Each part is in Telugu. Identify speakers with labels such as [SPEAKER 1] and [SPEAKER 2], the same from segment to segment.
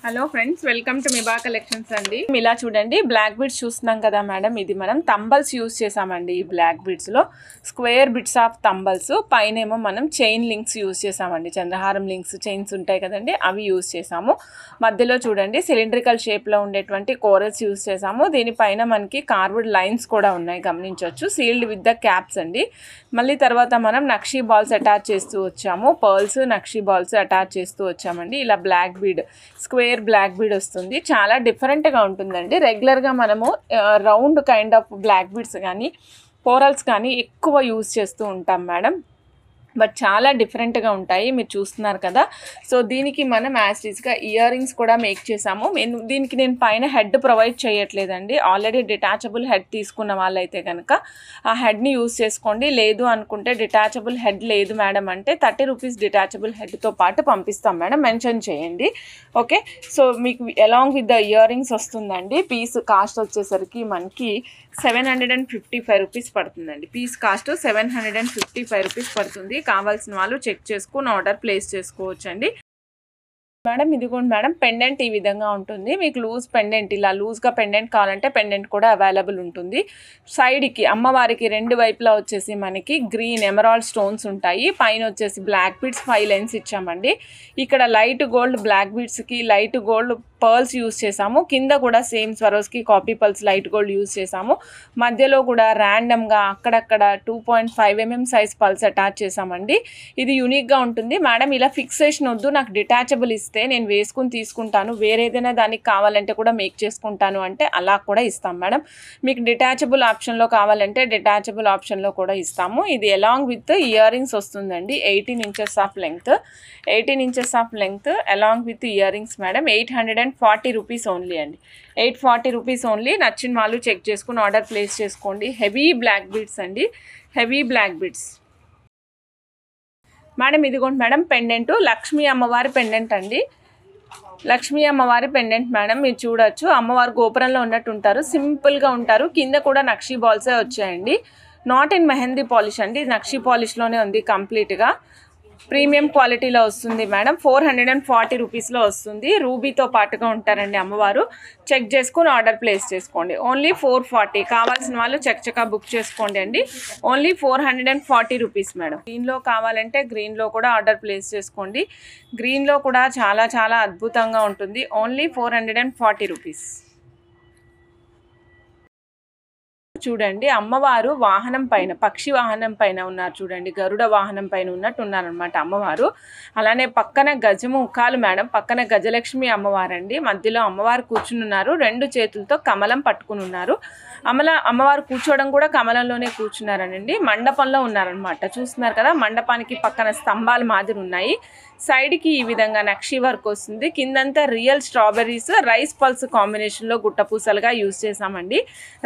[SPEAKER 1] Hello friends, welcome to Miba collections అండి. ఇలా చూడండి, బ్లాక్ బీడ్స్ చూస్తున్నాం కదా మేడం. ఇది మనం తంబల్స్ యూస్ చేసామండి. ఈ బ్లాక్ బీడ్స్లో స్క్వేర్ బిట్స్ ఆఫ్ తంబల్స్, పైన ఏమో మనం చైన్ లింక్స్ యూస్ చేసామండి. చంద్రహారం లింక్స్ చైన్స్ ఉంటాయి కదండి, అవి యూస్ చేసాము. మధ్యలో చూడండి సిలిండ్రికల్ షేప్లో ఉండేటువంటి కోరల్స్ యూస్ చేసాము. దీనిపైన మనకి కార్వుడ్ లైన్స్ కూడా ఉన్నాయి, గమనించవచ్చు. సీల్డ్ విత్ ద క్యాప్స్ అండి. మళ్ళీ తర్వాత మనం నక్షీ బాల్స్ అటాచ్ చేస్తూ వచ్చాము. పర్ల్స్ నక్షీ బాల్స్ అటాచ్ చేస్తూ వచ్చామండి. ఇలా black bead, square black bead వస్తుంది. చాలా డిఫరెంట్గా ఉంటుందండి. రెగ్యులర్గా మనము round kind of black beads కానీ కోరల్స్ కానీ ఎక్కువ యూజ్ చేస్తూ ఉంటాం మేడం. బట్ చాలా డిఫరెంట్గా ఉంటాయి, మీరు చూస్తున్నారు కదా. సో దీనికి మనం యాస్టీస్గా ఇయర్ రింగ్స్ కూడా మేక్ చేసాము. దీనికి నేను పైన హెడ్ ప్రొవైడ్ చేయట్లేదండి. ఆల్రెడీ డిటాచబుల్ హెడ్ తీసుకున్న వాళ్ళైతే కనుక ఆ హెడ్ని యూజ్ చేసుకోండి. లేదు అనుకుంటే డిటాచబుల్ హెడ్ లేదు మేడం అంటే 30 రూపీస్ డిటాచబుల్ హెడ్తో పాటు పంపిస్తాం మేడం, మెన్షన్ చేయండి. ఓకే, సో మీకు along with the ear rings వస్తుందండి. పీస్ కాస్ట్ వచ్చేసరికి మనకి 755 రూపీస్ పడుతుందండి. పీస్ కాస్ట్ 755 రూపీస్ పడుతుంది. కావాల్సిన వాళ్ళు చెక్ చేసుకుని ఆర్డర్ ప్లేస్ చేసుకోవచ్చండి మేడం. ఇదిగోండి మేడం, పెండెంట్ ఈ విధంగా ఉంటుంది. మీకు లూజ్ పెండెంట్, ఇలా లూజ్గా పెండెంట్ కావాలంటే పెండెంట్ కూడా అవైలబుల్ ఉంటుంది. సైడ్కి అమ్మవారికి రెండు వైపులా వచ్చేసి మనకి గ్రీన్ ఎమరాల్డ్ స్టోన్స్ ఉంటాయి. పైన వచ్చేసి బ్లాక్ బీడ్స్ 5 లైన్స్ ఇచ్చామండి. ఇక్కడ లైట్ గోల్డ్ బ్లాక్ బీడ్స్కి లైట్ గోల్డ్ పర్ల్స్ యూస్ చేసాము. కింద కూడా same Swarovski copy pearls light gold use చేసాము. మధ్యలో కూడా ర్యాండమ్గా అక్కడక్కడ 2.5 mm సైజ్ పర్ల్స్ అటాచ్ చేసామండి. ఇది యూనిక్గా ఉంటుంది మేడం. ఇలా ఫిక్సేషన్ వద్దు, నాకు డిటాచబుల్ ఇస్తే నేను వేసుకుని తీసుకుంటాను, వేరేదైనా దానికి కావాలంటే కూడా మేక్ చేసుకుంటాను అంటే అలా కూడా ఇస్తాం మేడం. మీకు డిటాచబుల్ ఆప్షన్లో కావాలంటే డిటాచబుల్ ఆప్షన్లో కూడా ఇస్తాము. ఇది అలాంగ్ విత్ ఇయర్ రింగ్స్ వస్తుందండి. 18 inches of length, 18 inches of length along with ear rings madam. 840 rupees only అండి. 840 రూపీస్ ఓన్లీ. నచ్చిన వాళ్ళు చెక్ చేసుకుని ఆర్డర్ ప్లేస్ చేసుకోండి. హెవీ బ్లాక్ బీడ్స్ అండి, హెవీ బ్లాక్ బీడ్స్ మేడం. ఇదిగోండి మేడం, పెండెంట్ లక్ష్మీ అమ్మవారి పెండెంట్ అండి. లక్ష్మీ అమ్మవారి పెండెంట్ మేడం, మీరు చూడొచ్చు. అమ్మవారు గోపురంలో ఉన్నట్టు ఉంటారు, సింపుల్గా ఉంటారు. కింద కూడా నక్షీ బాల్సే వచ్చాయండి. నాట్ ఇన్ మెహందీ పాలిష్ అండి, నక్షీ పాలిష్లోనే ఉంది కంప్లీట్గా. ప్రీమియం క్వాలిటీలో వస్తుంది మేడం. 440 రూపీస్లో వస్తుంది. రూబీతో పాటుగా ఉంటారండి అమ్మవారు. చెక్ చేసుకుని ఆర్డర్ ప్లేస్ చేసుకోండి. ఓన్లీ 440. కావాల్సిన వాళ్ళు చక్కగా బుక్ చేసుకోండి అండి. Only 440 rupees madam. గ్రీన్లో కావాలంటే గ్రీన్లో కూడా ఆర్డర్ ప్లేస్ చేసుకోండి. గ్రీన్లో కూడా చాలా చాలా అద్భుతంగా ఉంటుంది. Only 440 rupees. చూడండి, అమ్మవారు వాహనం పైన, పక్షి వాహనం పైన ఉన్నారు చూడండి. గరుడ వాహనం పైన ఉన్నట్టు ఉన్నారనమాట అమ్మవారు. అలానే పక్కన గజముఖాలు మేడం, పక్కన గజలక్ష్మి అమ్మవారండి. మధ్యలో అమ్మవారు కూర్చుని ఉన్నారు, 2 చేతులతో కమలం పట్టుకుని ఉన్నారు. అమ్మవారు కూర్చోవడం కూడా కమలంలోనే కూర్చున్నారనండి. మండపంలో ఉన్నారనమాట, చూస్తున్నారు కదా. మండపానికి పక్కన స్తంభాలు మాదిరి ఉన్నాయి. సైడ్కి ఈ విధంగా నక్షీ వర్క్ వస్తుంది. కిందంతా రియల్ స్ట్రాబెర్రీస్ రైస్ పల్స్ కాంబినేషన్లో గుట్టపూసలుగా యూజ్ చేసామండి.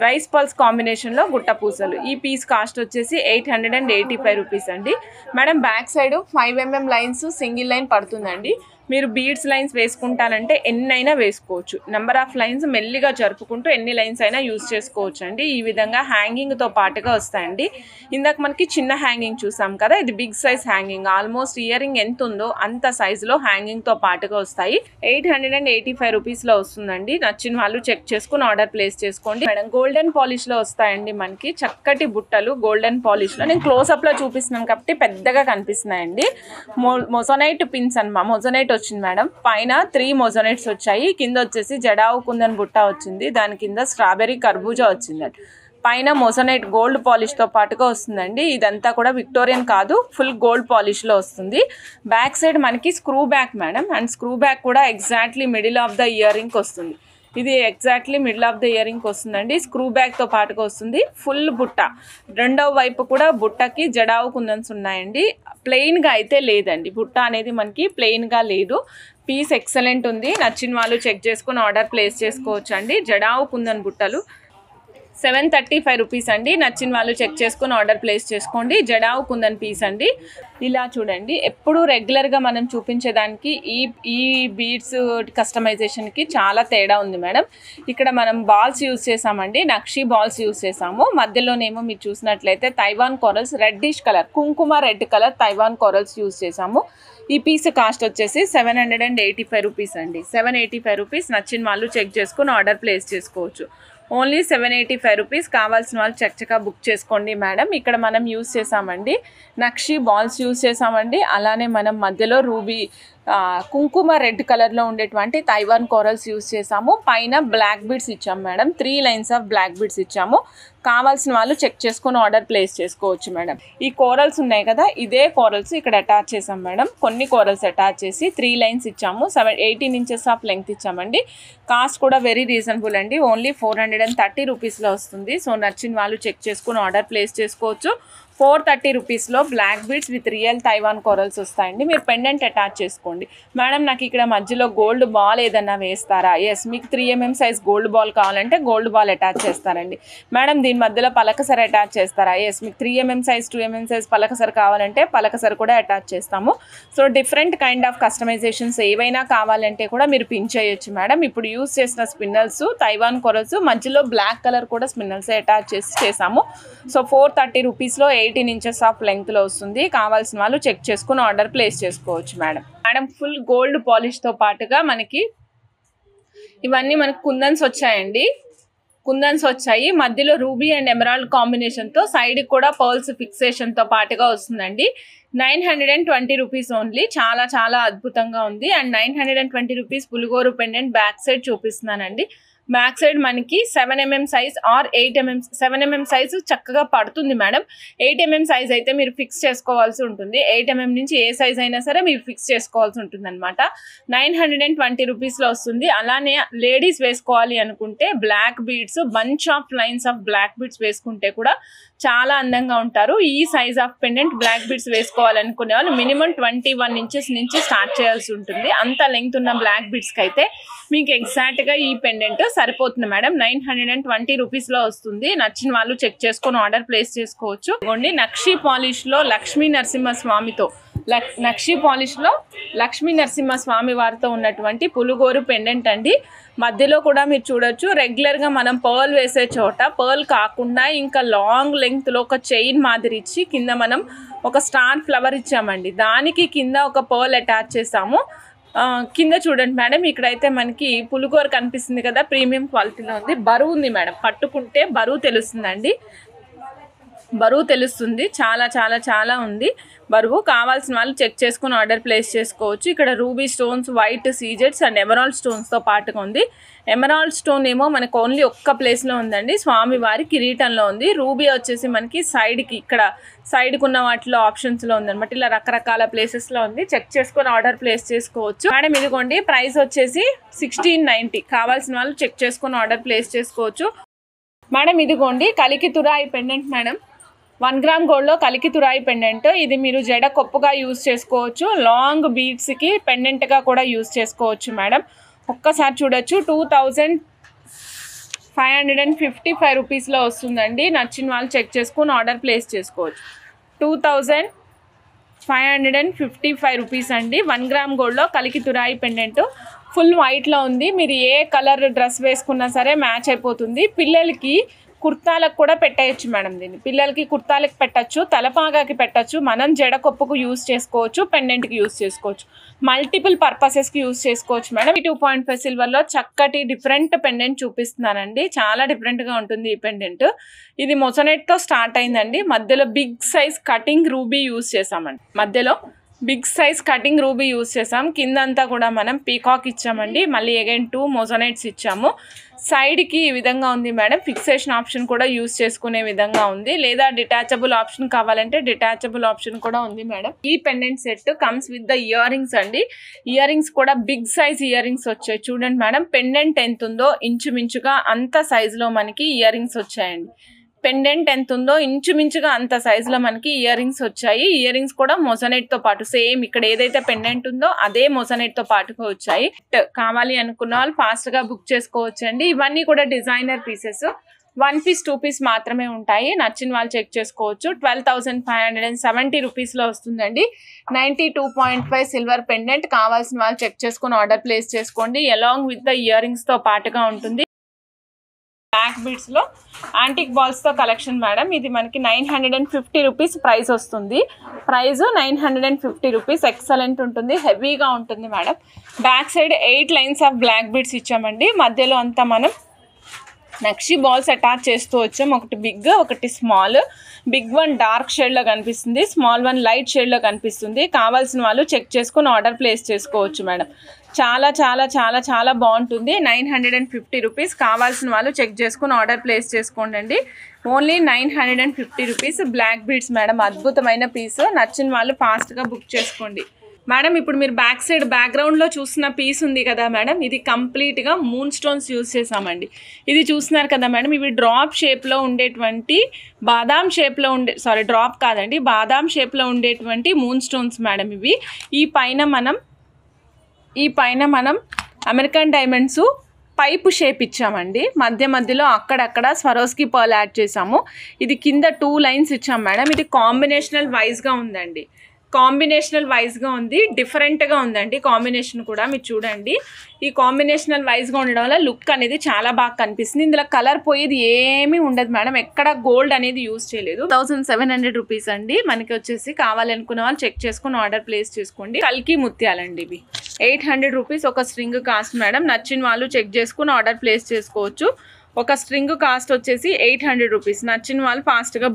[SPEAKER 1] రైస్ పల్స్ కాంబినేషన్లో గుట్టపూసలు. ఈ పీస్ కాస్ట్ వచ్చేసి 885 రూపీస్ అండి madam. Back side 5 mm lines single line పడుతుందండి. మీరు బీడ్స్ లైన్స్ వేసుకుంటానంటే ఎన్నైనా వేసుకోవచ్చు. నెంబర్ ఆఫ్ లైన్స్ మెల్లిగా జరుపుకుంటూ ఎన్ని లైన్స్ అయినా యూజ్ చేసుకోవచ్చు అండి. ఈ విధంగా హ్యాంగింగ్తో పాటుగా వస్తాయండి. ఇందాక మనకి చిన్న హ్యాంగింగ్ చూసాం కదా, ఇది big size hanging. Almost earring ఎంత ఉందో అంత సైజులో హ్యాంగింగ్తో పాటుగా వస్తాయి. 885 రూపీస్లో వస్తుందండి. నచ్చిన వాళ్ళు చెక్ చేసుకుని ఆర్డర్ ప్లేస్ చేసుకోండి మేడం. గోల్డెన్ పాలిష్లో వస్తాయండి మనకి చక్కటి బుట్టలు. గోల్డెన్ పాలిష్లో నేను క్లోజప్లో చూపిస్తున్నాను కాబట్టి పెద్దగా కనిపిస్తున్నాయండి. మొజనైట్ పిన్స్ అన్నమాట, మొజనైట్ వచ్చింది మేడం. పైన 3 మొజనైట్స్ వచ్చాయి. కింద వచ్చేసి జడావు కుందన్ బుట్ట వచ్చింది. దాని కింద స్ట్రాబెర్రీ కర్బూజా వచ్చిందండి. పైన మొజనైట్ గోల్డ్ పాలిష్తో పాటుగా వస్తుందండి. ఇదంతా కూడా విక్టోరియన్ కాదు, ఫుల్ గోల్డ్ పాలిష్లో వస్తుంది. బ్యాక్ సైడ్ మనకి screw back madam. And screw back కూడా exactly middle of the earring వస్తుంది. ఇది exactly middle of the earring వస్తుందండి. స్క్రూ బ్యాక్తో పాటుగా వస్తుంది. ఫుల్ బుట్ట, రెండవ వైపు కూడా బుట్టకి జడావు కుందన్స్ ఉన్నాయండి. ప్లెయిన్గా అయితే లేదండి, బుట్ట అనేది మనకి ప్లెయిన్గా లేదు. పీస్ ఎక్సలెంట్ ఉంది. నచ్చిన వాళ్ళు చెక్ చేసుకుని ఆర్డర్ ప్లేస్ చేసుకోవచ్చు అండి. జడావు కుందన్ బుట్టలు 735 రూపీస్ అండి. నచ్చిన వాళ్ళు చెక్ చేసుకుని ఆర్డర్ ప్లేస్ చేసుకోండి. జడావు కుందన్ పీస్ అండి. ఇలా చూడండి, ఎప్పుడు రెగ్యులర్గా మనం చూపించేదానికి ఈ బీడ్స్ కస్టమైజేషన్కి చాలా తేడా ఉంది మేడం. ఇక్కడ మనం బాల్స్ యూజ్ చేసామండి, నక్షి బాల్స్ యూజ్ చేసాము. మధ్యలోనేమో మీరు చూసినట్లయితే తైవాన్ కోరల్స్ రెడ్డిష్ కలర్, కుంకుమ red colour Taiwan corals use చేసాము. ఈ పీస్ కాస్ట్ వచ్చేసి 785 రూపీస్ అండి. 785 రూపీస్. నచ్చిన వాళ్ళు చెక్ చేసుకుని ఆర్డర్ ప్లేస్ చేసుకోవచ్చు. Only 785 rupees. కావాల్సిన వాళ్ళు చక్కగా బుక్ చేసుకోండి మేడం. ఇక్కడ మనం యూజ్ చేసామండి నక్షి బాల్స్ యూజ్ చేసామండి. అలానే మనం మధ్యలో రూబీ కుంకుమ రెడ్ కలర్లో ఉండేటువంటి తైవాన్ కోరల్స్ యూజ్ చేసాము. పైన బ్లాక్ బీడ్స్ ఇచ్చాము madam. 3 lines of black beads ఇచ్చాము. కావాల్సిన వాళ్ళు చెక్ చేసుకుని ఆర్డర్ ప్లేస్ చేసుకోవచ్చు మేడం. ఈ కోరల్స్ ఉన్నాయి కదా, ఇదే కోరల్స్ ఇక్కడ అటాచ్ చేసాం మేడం. కొన్ని కోరల్స్ అటాచ్ చేసి 3 లైన్స్ ఇచ్చాము. 18 ఇంచెస్ ఆఫ్ లెంగ్త్ ఇచ్చామండి. కాస్ట్ కూడా వెరీ రీజనబుల్ అండి. ఓన్లీ 430 రూపీస్లో వస్తుంది. సో నచ్చిన వాళ్ళు చెక్ చేసుకుని ఆర్డర్ ప్లేస్ చేసుకోవచ్చు. 430 రూపీస్లో black beads with real Taiwan corals వస్తాయండి. మీరు పెండెంట్ అటాచ్ చేసుకోండి. మేడం నాకు ఇక్కడ మధ్యలో గోల్డ్ బాల్ ఏదన్నా వేస్తారా? ఎస్, మీకు 3mm సైజ్ గోల్డ్ బాల్ కావాలంటే గోల్డ్ బాల్ అటాచ్ చేస్తారండి. మేడం దీని మధ్యలో పలకసరి అటాచ్ చేస్తారా? ఎస్, మీకు 3mm సైజ్ 2mm సైజ్ పలకసరి కావాలంటే పలకసరి కూడా అటాచ్ చేస్తాము. So different kind of customisations ఏవైనా కావాలంటే కూడా మీరు పిన్ చేయొచ్చు మేడం. ఇప్పుడు యూజ్ చేసిన స్పిన్నల్స్ తైవాన్ కోరల్స్, మధ్యలో బ్లాక్ కలర్ కూడా స్పిన్నల్స్ అటాచ్ చేసాము. సో 430 రూపీస్లో 18 ఇంచెస్ ఆఫ్ లెంగ్త్లో వస్తుంది. కావాల్సిన వాళ్ళు చెక్ చేసుకుని ఆర్డర్ ప్లేస్ చేసుకోవచ్చు మేడం. ఫుల్ గోల్డ్ పాలిష్తో పాటుగా మనకి ఇవన్నీ మనకు కుందన్స్ వచ్చాయండి. కుందన్స్ వచ్చాయి. మధ్యలో రూబీ అండ్ ఎమరాల్డ్ కాంబినేషన్తో సైడ్కి కూడా పర్ల్స్ ఫిక్సేషన్తో పాటుగా వస్తుందండి. 920 రూపీస్ ఓన్లీ. చాలా చాలా అద్భుతంగా ఉంది. అండ్ 920 రూపీస్ పులిగోరు పెండెంట్ బ్యాక్ సైడ్ చూపిస్తున్నానండి. బ్యాక్ సైడ్ మనకి 7mm size are 8mm 7mm size చక్కగా పడుతుంది మేడం. 8mm సైజ్ అయితే మీరు ఫిక్స్ చేసుకోవాల్సి ఉంటుంది. 8mm నుంచి ఏ సైజ్ అయినా సరే మీరు ఫిక్స్ చేసుకోవాల్సి ఉంటుంది అనమాట. 920 రూపీస్లో వస్తుంది. అలానే లేడీస్ వేసుకోవాలి అనుకుంటే black beads, bunch of lines of black beads వేసుకుంటే కూడా చాలా అందంగా ఉంటారు. ఈ size of pendant black beads వేసుకోవాలనుకునే వాళ్ళు మినిమం 21 ఇంచెస్ నుంచి స్టార్ట్ చేయాల్సి ఉంటుంది. అంత లెంగ్త్ ఉన్న బ్లాక్ బీడ్స్కి అయితే మీకు ఎగ్జాక్ట్గా ఈ పెండెంట్ సరిపోతుంది మేడం. 920 రూపీస్లో వస్తుంది. నచ్చిన వాళ్ళు చెక్ చేసుకొని ఆర్డర్ ప్లేస్ చేసుకోవచ్చు. నక్షి పాలిష్లో లక్ష్మీ నరసింహస్వామితో నక్షి పాలిష్లో లక్ష్మీ నరసింహస్వామి వారితో ఉన్నటువంటి పులుగోరు పెండెంట్ అండి. మధ్యలో కూడా మీరు చూడొచ్చు, రెగ్యులర్గా మనం పర్ల్ వేసే చోట పర్ల్ కాకుండా ఇంకా లాంగ్ లెంగ్త్లో ఒక చైన్ మాదిరి ఇచ్చి కింద మనం ఒక స్టార్ ఫ్లవర్ ఇచ్చామండి. దానికి కింద ఒక పర్ల్ అటాచ్ చేసాము. కింద చూడండి మేడం, ఇక్కడైతే మనకి పులిగోర కనిపిస్తుంది కదా, ప్రీమియం క్వాలిటీలో ఉంది. బరువు ఉంది మేడం, పట్టుకుంటే బరువు తెలుస్తుందండి. బరువు తెలుస్తుంది. చాలా చాలా చాలా ఉంది బరువు. కావాల్సిన వాళ్ళు చెక్ చేసుకుని ఆర్డర్ ప్లేస్ చేసుకోవచ్చు. ఇక్కడ రూబీ స్టోన్స్, వైట్ సీజెట్స్ అండ్ ఎమరాల్డ్ స్టోన్స్తో పాటుగా ఉంది. ఎమరాల్డ్ స్టోన్ ఏమో మనకు ఓన్లీ ఒక్క ప్లేస్లో ఉందండి, స్వామివారి కిరీటంలో ఉంది. రూబీ వచ్చేసి మనకి సైడ్కి ఇక్కడ సైడ్కి ఉన్న వాటిలో ఆప్షన్స్లో ఉందన్నమాట. ఇలా రకరకాల ప్లేసెస్లో ఉంది. చెక్ చేసుకొని ఆర్డర్ ప్లేస్ చేసుకోవచ్చు మేడం. ఇదిగోండి, ప్రైస్ వచ్చేసి 1690. కావాల్సిన వాళ్ళు చెక్ చేసుకొని ఆర్డర్ ప్లేస్ చేసుకోవచ్చు మేడం. ఇదిగోండి కలికి తురాయి పెండెంట్ మేడం. 1 గ్రామ్ గోల్డ్లో కలికి తురాయి పెండెంట్. ఇది మీరు జడ కొప్పుగా యూజ్ చేసుకోవచ్చు. లాంగ్ బీడ్స్కి పెండెంట్గా కూడా యూజ్ చేసుకోవచ్చు మేడం. ఒక్కసారి చూడొచ్చు. 2555 రూపీస్లో వస్తుందండి. నచ్చిన వాళ్ళు చెక్ చేసుకుని ఆర్డర్ ప్లేస్ చేసుకోవచ్చు. 2555 రూపీస్ అండి. 1 గ్రామ్ గోల్డ్లో కలికి తురాయి పెండెంట్. ఫుల్ వైట్లో ఉంది. మీరు ఏ కలర్ డ్రెస్ వేసుకున్నా సరే మ్యాచ్ అయిపోతుంది. పిల్లలకి కుర్తాలకు కూడా పెట్టేయచ్చు మేడం. దీన్ని పిల్లలకి కుర్తాలకు పెట్టచ్చు, తలపాగాకి పెట్టచ్చు, మనం జడకొప్పుకు యూజ్ చేసుకోవచ్చు, పెండెంట్కి యూజ్ చేసుకోవచ్చు, మల్టిపుల్ పర్పసెస్కి యూజ్ చేసుకోవచ్చు మేడం. ఈ 2.5 సిల్వర్లో చక్కటి డిఫరెంట్ పెండెంట్ చూపిస్తున్నానండి. చాలా డిఫరెంట్గా ఉంటుంది ఈ పెండెంట్. ఇది మొసనెట్తో స్టార్ట్ అయిందండి. మధ్యలో big size cutting ruby use చేసామండి. మధ్యలో big size cutting ruby use చేసాం. కిందంతా కూడా మనం పీకాక్ ఇచ్చామండి. మళ్ళీ అగైన్ 2 మొజనైట్స్ ఇచ్చాము. సైడ్కి ఈ విధంగా ఉంది మేడం. ఫిక్సేషన్ ఆప్షన్ కూడా యూజ్ చేసుకునే విధంగా ఉంది. లేదా డిటాచబుల్ ఆప్షన్ కావాలంటే డిటాచబుల్ ఆప్షన్ కూడా ఉంది మేడం. ఈ pendant set comes with the ear rings అండి. ఇయర్ రింగ్స్ కూడా బిగ్ సైజ్ ఇయర్ రింగ్స్ వచ్చాయి. చూడండి మేడం, పెండెంట్ ఎంత ఉందో ఇంచుమించుగా అంత సైజులో మనకి ఇయర్ రింగ్స్ వచ్చాయండి. పెండెంట్ ఎంత ఉందో ఇంచుమించుగా అంత సైజులో మనకి ఇయర్ రింగ్స్ వచ్చాయి. ఇయర్ రింగ్స్ కూడా మొజనైట్తో పాటు సేమ్ ఇక్కడ ఏదైతే పెండెంట్ ఉందో అదే మొజనైట్తో పాటుగా వచ్చాయి. కావాలి అనుకున్న వాళ్ళు ఫాస్ట్గా బుక్ చేసుకోవచ్చు అండి. ఇవన్నీ కూడా డిజైనర్ పీసెస్. 1 పీస్ 2 పీస్ మాత్రమే ఉంటాయి. నచ్చిన వాళ్ళు చెక్ చేసుకోవచ్చు. 12,570 రూపీస్లో వస్తుందండి. 92.5 సిల్వర్ పెండెంట్. కావాల్సిన వాళ్ళు చెక్ చేసుకుని ఆర్డర్ ప్లేస్ చేసుకోండి. అలాంగ్ విత్ ద ఇయర్ రింగ్స్తో పాటుగా ఉంటుంది. బ్లాక్ బీడ్స్లో యాంటిక్ బాల్స్తో కలెక్షన్ మేడం. ఇది మనకి 950 రూపీస్ ప్రైస్ వస్తుంది. Price 950 rupees. ఎక్సలెంట్ ఉంటుంది, హెవీగా ఉంటుంది madam. Back side 8 lines of black beads ఇచ్చామండి. మధ్యలో అంతా మనం నక్షి బాల్స్ అటాచ్ చేస్తూ వచ్చాం. ఒకటి బిగ్, ఒకటి స్మాల్. బిగ్ వన్ డార్క్ షేడ్లో కనిపిస్తుంది, స్మాల్ వన్ లైట్ షేడ్లో కనిపిస్తుంది. కావాల్సిన వాళ్ళు చెక్ చేసుకుని ఆర్డర్ ప్లేస్ చేసుకోవచ్చు మేడం. చాలా చాలా చాలా చాలా బాగుంటుంది. 950 రూపీస్. కావాల్సిన వాళ్ళు చెక్ చేసుకుని ఆర్డర్ ప్లేస్ చేసుకోండి. Only 950 rupees. Black beads madam, అద్భుతమైన పీస్. నచ్చిన వాళ్ళు ఫాస్ట్గా బుక్ చేసుకోండి మేడం. ఇప్పుడు మీరు బ్యాక్ సైడ్ బ్యాక్గ్రౌండ్లో చూసిన పీస్ ఉంది కదా మేడం, ఇది కంప్లీట్గా మూన్ స్టోన్స్ యూజ్ చేసామండి. ఇది చూస్తున్నారు కదా మేడం, ఇవి డ్రాప్ షేప్లో ఉండేటువంటి బాదాం షేప్లో డ్రాప్ కాదండి, బాదాం షేప్లో ఉండేటువంటి మూన్ స్టోన్స్ మేడం ఇవి. ఈ పైన మనం అమెరికన్ డైమండ్స్ పైపు షేప్ ఇచ్చామండి. మధ్యలో అక్కడక్కడ స్వరోస్కి పర్ల్ యాడ్ చేసాము. ఇది కింద 2 లైన్స్ ఇచ్చాం మేడం. ఇది కాంబినేషనల్ వైజ్గా ఉందండి. డిఫరెంట్గా ఉందండి కాంబినేషన్ కూడా. మీరు చూడండి, ఈ కాంబినేషనల్ వైజ్గా ఉండడం వల్ల లుక్ అనేది చాలా బాగా కనిపిస్తుంది. ఇందులో కలర్ పోయేది ఏమీ ఉండదు మేడం. ఎక్కడ గోల్డ్ అనేది యూజ్ చేయలేదు. 1700 రూపీస్ అండి. మనకి వచ్చేసి కావాలనుకున్న వాళ్ళు చెక్ చేసుకుని ఆర్డర్ ప్లేస్ చేసుకోండి. కల్కి ముత్యాలండి ఇవి. 800 రూపీస్ ఒక స్ట్రింగ్ కాస్ట్ మేడం. నచ్చిన వాళ్ళు చెక్ చేసుకుని ఆర్డర్ ప్లేస్ చేసుకోవచ్చు. ఒక స్ట్రింగ్ కాస్ట్ వచ్చేసి 800 రూపీస్. నచ్చిన వాళ్ళు ఫాస్ట్గా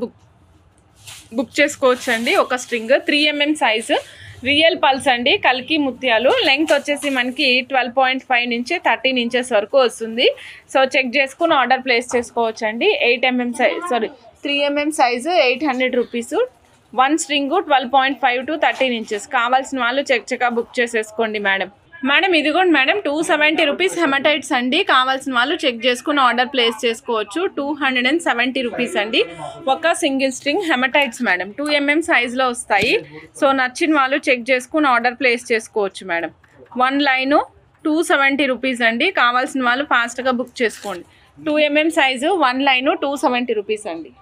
[SPEAKER 1] బుక్ చేసుకోవచ్చు అండి. ఒక string 3mm size real pulse అండి. కల్కి ముత్యాలు. లెంగ్త్ వచ్చేసి మనకి 12.5 నుంచి 13 ఇంచెస్ వరకు వస్తుంది. సో చెక్ చేసుకుని ఆర్డర్ ప్లేస్ చేసుకోవచ్చు అండి. 3mm size 800 rupees. 1 string 12.5 to 13 inches. కావాల్సిన వాళ్ళు చెక్గా బుక్ చేసేసుకోండి మేడం. ఇదిగోండి మేడం, 270 రూపీస్ హెమటైట్స్ అండి. కావాల్సిన వాళ్ళు చెక్ చేసుకుని ఆర్డర్ ప్లేస్ చేసుకోవచ్చు. 270 రూపీస్ అండి. ఒక సింగిల్ స్ట్రింగ్ హెమటైట్స్ మేడం. 2mm సైజులో వస్తాయి. సో నచ్చిన వాళ్ళు చెక్ చేసుకుని ఆర్డర్ ప్లేస్ చేసుకోవచ్చు మేడం. 1 లైను 270 రూపీస్ అండి. కావాల్సిన వాళ్ళు ఫాస్ట్గా బుక్ చేసుకోండి. 2mm సైజు 1 లైను 270 రూపీస్ అండి.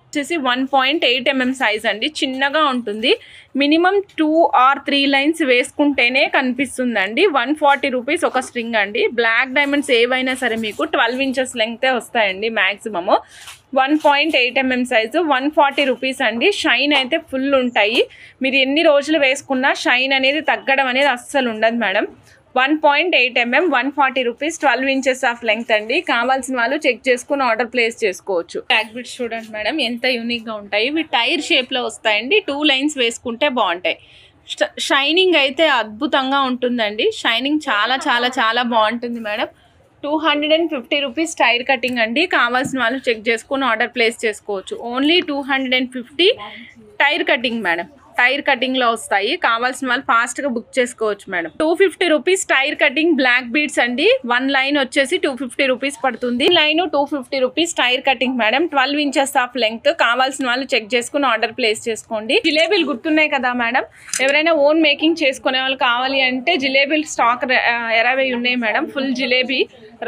[SPEAKER 1] వచ్చేసి 1.8mm సైజ్ అండి. చిన్నగా ఉంటుంది. మినిమం 2 or 3 లైన్స్ వేసుకుంటేనే కనిపిస్తుందండి. 140 రూపీస్ ఒక స్ట్రింగ్ అండి. బ్లాక్ డైమండ్స్ ఏవైనా సరే మీకు 12 ఇంచెస్ లెంగ్తే వస్తాయండి మ్యాక్సిమము. 1.8mm సైజు 140 రూపీస్ అండి. షైన్ అయితే ఫుల్ ఉంటాయి. మీరు ఎన్ని రోజులు వేసుకున్నా షైన్ అనేది తగ్గడం అనేది అస్సలు ఉండదు madam. 1.8mm 140 rupees. 12 inches of length అండి. కావాల్సిన వాళ్ళు చెక్ చేసుకుని ఆర్డర్ ప్లేస్ చేసుకోవచ్చు. బ్లాక్ బీడ్స్ చూడండి మేడం, ఎంత యూనిక్గా ఉంటాయి. ఇవి టైర్ షేప్లో వస్తాయండి. 2 లైన్స్ వేసుకుంటే బాగుంటాయి. షైనింగ్ అయితే అద్భుతంగా ఉంటుందండి. షైనింగ్ చాలా చాలా చాలా బాగుంటుంది మేడం. 250 రూపీస్ టైర్ కటింగ్ అండి. కావాల్సిన వాళ్ళు చెక్ చేసుకుని ఆర్డర్ ప్లేస్ చేసుకోవచ్చు. Only 250 tyre cutting madam. Tyre కటింగ్లో వస్తాయి. కావాల్సిన వాళ్ళు ఫాస్ట్గా బుక్ చేసుకోవచ్చు madam. 250 rupees tyre cutting black beads అండి. 1 లైన్ వచ్చేసి 250 రూపీస్ పడుతుంది. Line 250 rupees tyre cutting madam. 12 inches of length. కావాల్సిన వాళ్ళు చెక్ చేసుకుని ఆర్డర్ ప్లేస్ చేసుకోండి. జిలేబీలు గుర్తున్నాయి కదా మేడం, ఎవరైనా ఓన్ మేకింగ్ చేసుకునే వాళ్ళు కావాలి అంటే జిలేబీలు స్టాక్ ఎరవై ఉన్నాయి మేడం. ఫుల్ జిలేబీ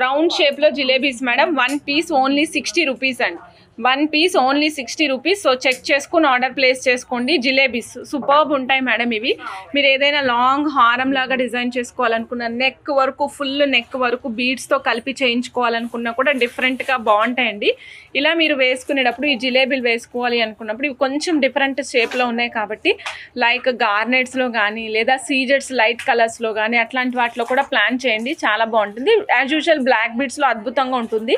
[SPEAKER 1] రౌండ్ షేప్లో jalebis madam. 1 piece only 60 rupees అండి. 1 piece only 60 rupees. So check చేసుకుని ఆర్డర్ ప్లేస్ చేసుకోండి. జిలేబీస్ సూపర్బ్ ఉంటాయి మేడం ఇవి. మీరు ఏదైనా లాంగ్ హారం లాగా డిజైన్ చేసుకోవాలనుకున్న, నెక్ వరకు ఫుల్ నెక్ వరకు బీడ్స్తో కలిపి చేయించుకోవాలనుకున్నా కూడా డిఫరెంట్గా బాగుంటాయండి. ఇలా మీరు వేసుకునేటప్పుడు ఈ జిలేబీలు వేసుకోవాలి అనుకున్నప్పుడు ఇవి కొంచెం డిఫరెంట్ షేప్లో ఉన్నాయి కాబట్టి లైక్ గార్నెట్స్లో కానీ లేదా సీజెడ్స్ లైట్ కలర్స్లో కానీ అట్లాంటి వాటిలో కూడా ప్లాన్ చేయండి. చాలా బాగుంటుంది. యాజ్ యూజువల్ బ్లాక్ బీడ్స్లో అద్భుతంగా ఉంటుంది.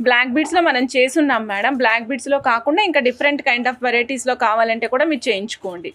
[SPEAKER 1] బ్లాక్ బీడ్స్లో మనం చేసున్నాం మేడం. బ్లాక్ బీడ్స్లో కాకుండా ఇంకా డిఫరెంట్ కైండ్ ఆఫ్ వెరైటీస్లో కావాలంటే కూడా మీరు చేయించుకోండి.